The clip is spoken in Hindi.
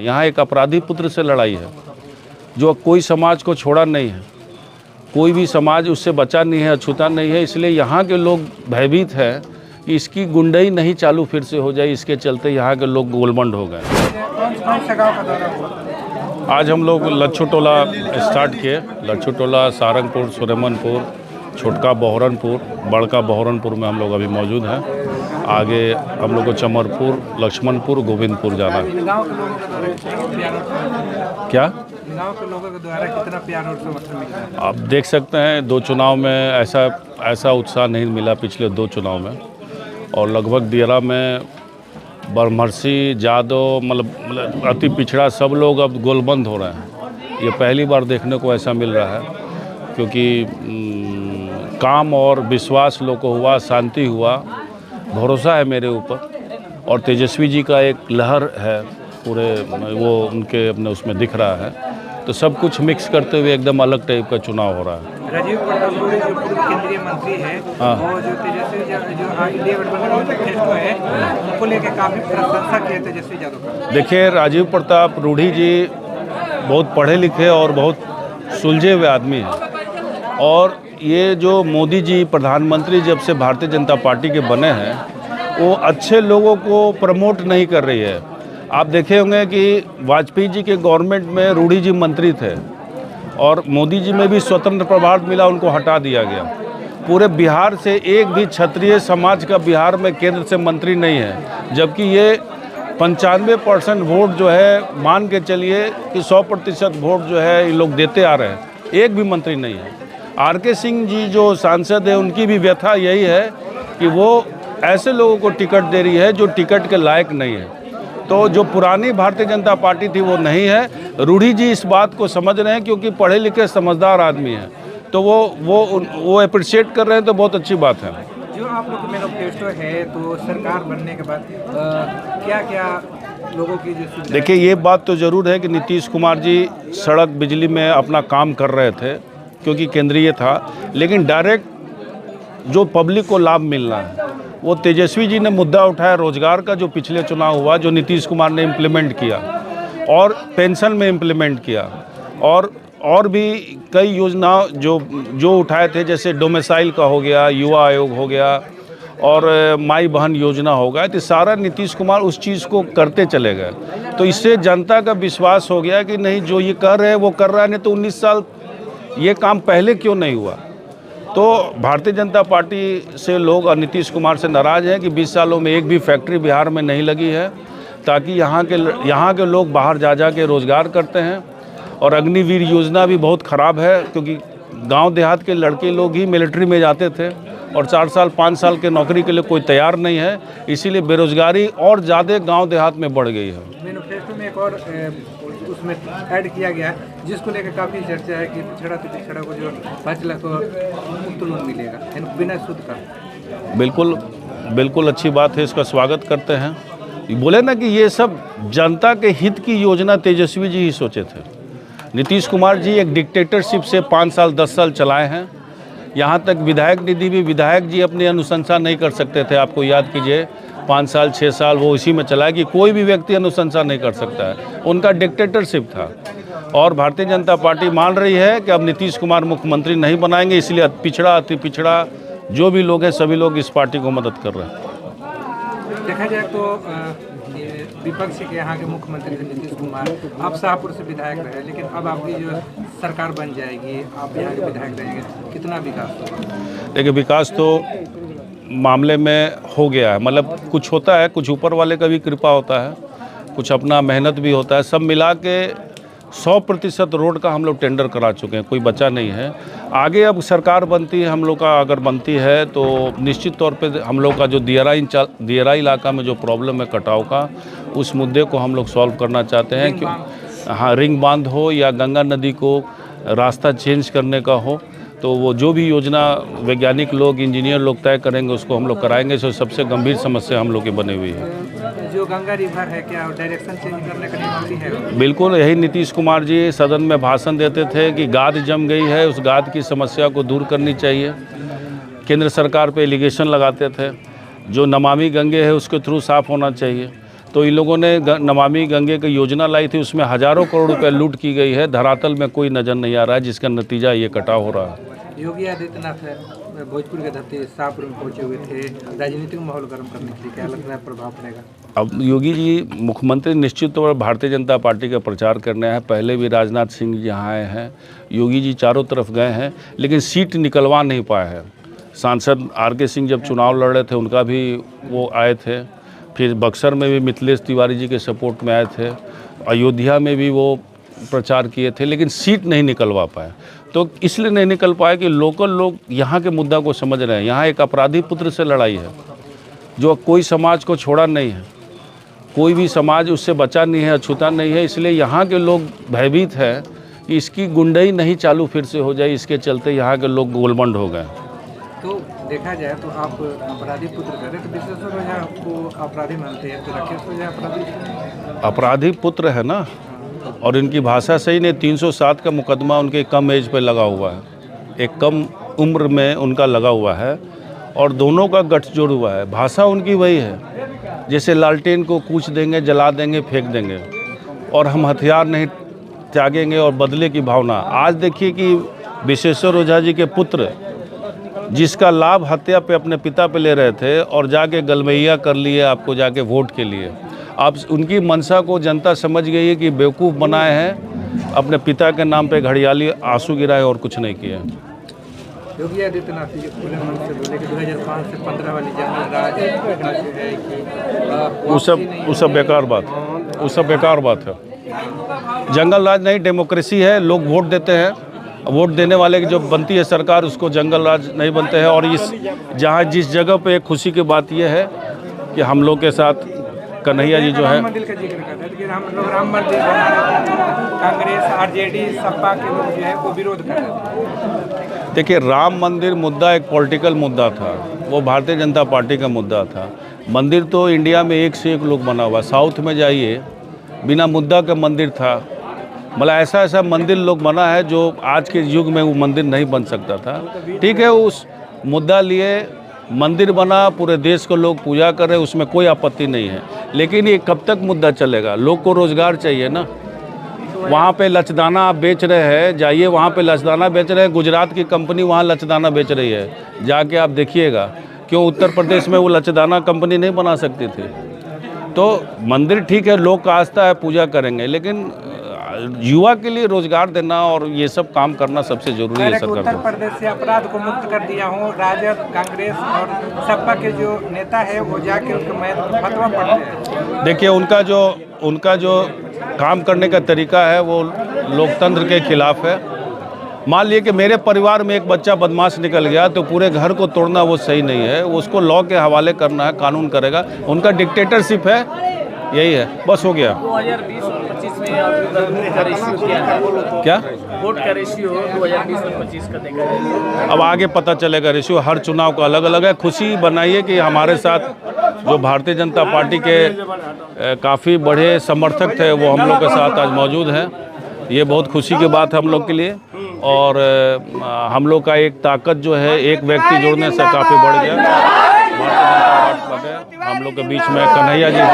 यहाँ एक अपराधी पुत्र से लड़ाई है जो कोई समाज को छोड़ा नहीं है, कोई भी समाज उससे बचा नहीं है, अछूता नहीं है। इसलिए यहाँ के लोग भयभीत हैं कि इसकी गुंडई नहीं चालू फिर से हो जाए, इसके चलते यहाँ के लोग गोलमंड हो गए। आज हम लोग लच्छू टोला स्टार्ट किए। लच्छू टोला, सारंगपुर, सुरेमनपुर, छोटका बहरनपुर, बड़का बहरनपुर में हम लोग अभी मौजूद हैं। आगे हम लोग को चमरपुर, लक्ष्मणपुर, गोविंदपुर जाना है। क्या गाँव के लोगों के द्वारा कितना प्यार और समर्थन मिला? आप देख सकते हैं 2 चुनाव में ऐसा उत्साह नहीं मिला पिछले 2 चुनाव में। और लगभग दियरा में ब्रह्मर्षि, जादव, मतलब अति पिछड़ा सब लोग अब गोलबंद हो रहे हैं। ये पहली बार देखने को ऐसा मिल रहा है, क्योंकि काम और विश्वास लोग को हुआ, शांति हुआ, भरोसा है मेरे ऊपर। और तेजस्वी जी का एक लहर है पूरे, वो उनके अपने उसमें दिख रहा है। तो सब कुछ मिक्स करते हुए एकदम अलग टाइप का चुनाव हो रहा है। राजीव प्रताप रूडी जो पूर्व केंद्रीय मंत्री है, और जो तेजस्वी जो इंडिया गठबंधन में मैनिफेस्टो है, उनको लेकर काफ़ी प्रशंसा की है तेजस्वी यादव का। देखिए, राजीव प्रताप रूडी जी बहुत पढ़े लिखे और बहुत सुलझे हुए आदमी हैं। और ये जो मोदी जी प्रधानमंत्री जब से भारतीय जनता पार्टी के बने हैं, वो अच्छे लोगों को प्रमोट नहीं कर रही है। आप देखे होंगे कि वाजपेयी जी के गवर्नमेंट में रूडी जी मंत्री थे और मोदी जी में भी स्वतंत्र प्रभार मिला, उनको हटा दिया गया। पूरे बिहार से एक भी क्षत्रिय समाज का बिहार में केंद्र से मंत्री नहीं है, जबकि ये 95% वोट जो है, मान के चलिए कि 100% वोट जो है ये लोग देते आ रहे हैं, एक भी मंत्री नहीं है। आर.के. सिंह जी जो सांसद है, उनकी भी व्यथा यही है कि वो ऐसे लोगों को टिकट दे रही है जो टिकट के लायक नहीं है। तो जो पुरानी भारतीय जनता पार्टी थी वो नहीं है। रूडी जी इस बात को समझ रहे हैं, क्योंकि पढ़े लिखे समझदार आदमी हैं, तो वो अप्रिशिएट कर रहे हैं, तो बहुत अच्छी बात है। जो आप लोग का मैनिफेस्टो है, तो सरकार बनने के बाद क्या क्या लोगों की जो देखिए, ये बात तो ज़रूर है कि नीतीश कुमार जी सड़क, बिजली में अपना काम कर रहे थे, क्योंकि केंद्रीय था। लेकिन डायरेक्ट जो पब्लिक को लाभ मिलना है, वो तेजस्वी जी ने मुद्दा उठाया रोजगार का, जो पिछले चुनाव हुआ, जो नीतीश कुमार ने इम्प्लीमेंट किया, और पेंशन में इम्प्लीमेंट किया, और भी कई योजना जो उठाए थे, जैसे डोमिसाइल का हो गया, युवा आयोग हो गया, और माई बहन योजना हो गया। तो सारा नीतीश कुमार उस चीज़ को करते चले गए। तो इससे जनता का विश्वास हो गया कि नहीं, जो ये कर रहे हैं वो कर रहा है। नहीं तो 19 साल ये काम पहले क्यों नहीं हुआ? तो भारतीय जनता पार्टी से लोग और नीतीश कुमार से नाराज़ हैं कि 20 सालों में एक भी फैक्ट्री बिहार में नहीं लगी है, ताकि यहाँ के लोग बाहर जा के रोज़गार करते हैं। और अग्निवीर योजना भी बहुत ख़राब है, क्योंकि गांव देहात के लड़के लोग ही मिलिट्री में जाते थे और 4 साल 5 साल के नौकरी के लिए कोई तैयार नहीं है। इसीलिए बेरोज़गारी और ज़्यादा गाँव देहात में बढ़ गई है। मैनिफेस्टो में एक और उसमें ऐड किया गया, जिसको लेकर काफ़ी चर्चा है कि पिछड़ा को जो 5 लाख मुफ्त लोन मिलेगा बिना सूद का। बिल्कुल अच्छी बात है, इसका स्वागत करते हैं। बोले ना कि ये सब जनता के हित की योजना तेजस्वी जी ही सोचे थे। नीतीश कुमार जी एक डिक्टेटरशिप से 5 साल 10 साल चलाए हैं। यहाँ तक विधायक निधि भी विधायक जी अपनी अनुशंसा नहीं कर सकते थे। आपको याद कीजिए, 5 साल 6 साल वो इसी में चलाया कि कोई भी व्यक्ति अनुशंसा नहीं कर सकता है। उनका डिक्टेटरशिप था। और भारतीय जनता पार्टी मान रही है कि अब नीतीश कुमार मुख्यमंत्री नहीं बनाएंगे, इसलिए अति पिछड़ा जो भी लोग हैं, सभी लोग इस पार्टी को मदद कर रहे हैं। देखा जाए तो विपक्ष के यहाँ के मुख्यमंत्री नीतीश कुमार, आप शाहपुर से विधायक रहे, लेकिन अब आपकी जो सरकार बन जाएगी, आप यहाँ के विधायक रहेंगे, कितना विकास होगा? देखिए, विकास तो मामले में हो गया है। मतलब कुछ होता है, कुछ ऊपर वाले का भी कृपा होता है, कुछ अपना मेहनत भी होता है। सब मिला के 100% रोड का हम लोग टेंडर करा चुके हैं, कोई बचा नहीं है। आगे अब सरकार बनती है हम लोग का, अगर बनती है तो निश्चित तौर पे हम लोग का जो दियरा इलाका में जो प्रॉब्लम है कटाव का, उस मुद्दे को हम लोग सॉल्व करना चाहते हैं। क्यों? हाँ, रिंग बांध हो या गंगा नदी को रास्ता चेंज करने का हो, तो वो जो भी योजना वैज्ञानिक लोग, इंजीनियर लोग तय करेंगे, उसको हम लोग कराएंगे। सो सबसे गंभीर समस्या हम लोग की बनी हुई है। जो गंगा रिवर है, क्या डायरेक्शन चेंज करने का नियम है? बिल्कुल, यही नीतीश कुमार जी सदन में भाषण देते थे कि गाद जम गई है, उस गाद की समस्या को दूर करनी चाहिए। केंद्र सरकार पे एलिगेशन लगाते थे, जो नमामि गंगे है उसके थ्रू साफ़ होना चाहिए। तो इन लोगों ने नमामि गंगे की योजना लाई थी, उसमें हज़ारों करोड़ रुपए लूट की गई है। धरातल में कोई नज़र नहीं आ रहा है, जिसका नतीजा ये कटाव हो रहा है। योगी आदित्यनाथ भोजपुर के धरती शाहपुर में पहुंचे हुए थे राजनीतिक माहौल गर्म करने के लिए, क्या लगता है प्रभाव पड़ेगा? अब योगी जी मुख्यमंत्री निश्चित तौर पर भारतीय जनता पार्टी का प्रचार करने हैं। पहले भी राजनाथ सिंह जी यहाँ आए हैं, योगी जी चारों तरफ गए हैं, लेकिन सीट निकलवा नहीं पाए हैं। सांसद RK सिंह जब चुनाव लड़ रहे थे उनका भी वो आए थे, फिर बक्सर में भी मिथिलेश तिवारी जी के सपोर्ट में आए थे, अयोध्या में भी वो प्रचार किए थे, लेकिन सीट नहीं निकलवा पाए। तो इसलिए नहीं निकल पाए कि लोकल लोग यहाँ के मुद्दा को समझ रहे हैं। यहाँ एक अपराधी पुत्र से लड़ाई है जो कोई समाज को छोड़ा नहीं है, कोई भी समाज उससे बचा नहीं है, अछूता नहीं है। इसलिए यहाँ के लोग भयभीत हैं कि इसकी गुंडई नहीं चालू फिर से हो जाए, इसके चलते यहाँ के लोग गोलमंड हो गए। तो देखा जाए तो आप अपराधी पुत्र कह रहे, तो विशेषकर वजह आपको अपराधी मानते हैं, तो राकेश वजह अपराधी पुत्र है ना, और इनकी भाषा सही नहीं। 307 का मुकदमा उनके कम एज पे लगा हुआ है, एक कम उम्र में उनका लगा हुआ है, और दोनों का गठजोड़ हुआ है। भाषा उनकी वही है, जैसे लालटेन को कूच देंगे, जला देंगे, फेंक देंगे, और हम हथियार नहीं त्यागेंगे, और बदले की भावना। आज देखिए कि विश्वेश्वर ओझा जी के पुत्र जिसका लाभ हत्या पे अपने पिता पे ले रहे थे और जाके गलमैया कर लिए आपको जाके वोट के लिए। अब उनकी मंशा को जनता समझ गई है कि बेवकूफ़ बनाए हैं, अपने पिता के नाम पे घड़ियाली आंसू गिराए और कुछ नहीं किया। योगी आदित्यनाथ जी खुले मन से बोले कि 2005 से 15 वाली जंगल राज है कि वो सब बेकार बात, वो सब बेकार बात है। जंगल राज नहीं, डेमोक्रेसी है। लोग वोट देते हैं, वोट देने वाले की जो बनती है सरकार, उसको जंगल राज नहीं बनते हैं। और इस जहाँ जिस जगह पे खुशी की बात यह है कि हम लोग के साथ कन्हैया जी जो है, राम मंदिर का जिक्र करते हैं, लेकिन हम लोग राम मंदिर कांग्रेस RJD सपा के लोग जो है वो विरोध कर रहे थे। देखिए राम मंदिर मुद्दा एक पॉलिटिकल मुद्दा था, वो भारतीय जनता पार्टी का मुद्दा था। मंदिर तो इंडिया में एक से एक लोग बना हुआ, साउथ में जाइए बिना मुद्दा का मंदिर था। मतलब ऐसा मंदिर लोग बना है जो आज के युग में वो मंदिर नहीं बन सकता था। ठीक है, उस मुद्दा लिए मंदिर बना, पूरे देश को लोग पूजा कर रहे, उसमें कोई आपत्ति नहीं है। लेकिन ये कब तक मुद्दा चलेगा? लोग को रोज़गार चाहिए ना। वहाँ पे लचदाना आप बेच रहे हैं, जाइए वहाँ पे लचदाना बेच रहे हैं। गुजरात की कंपनी वहाँ लचदाना बेच रही है, जाके आप देखिएगा। क्यों उत्तर प्रदेश में वो लचदाना कंपनी नहीं बना सकती थी? तो मंदिर ठीक है, लोग का आस्था है, पूजा करेंगे, लेकिन युवा के लिए रोजगार देना और ये सब काम करना सबसे जरूरी है सरकार उत्तर को। प्रदेश से अपराध को मुक्त कर दिया हूँ, राजद कांग्रेस और सपा के जो नेता है वो जाके उनके फतवा पढ़ते हैं। देखिए उनका जो काम करने का तरीका है वो लोकतंत्र के खिलाफ है। मान लिए कि मेरे परिवार में एक बच्चा बदमाश निकल गया तो पूरे घर को तोड़ना वो सही नहीं है, उसको लॉ के हवाले करना है, कानून करेगा। उनका डिक्टेटरशिप है, यही है, बस हो गया। 2020 और 25 में वोट का रेशियो क्या है? क्या वोट का रेशियो 2020 और 25 का देखा है? अब आगे पता चलेगा। रेशियो हर चुनाव का अलग अलग है। खुशी बनाइए कि हमारे साथ जो भारतीय जनता पार्टी के काफ़ी बड़े समर्थक थे वो हम लोग के साथ आज मौजूद हैं। ये बहुत खुशी की बात है हम लोग के लिए, और हम लोग का एक ताकत जो है एक व्यक्ति जोड़ने से काफ़ी बढ़ गया। भारतीय जनता पार्टी हम लोग के बीच में कन्हैया जी हैं।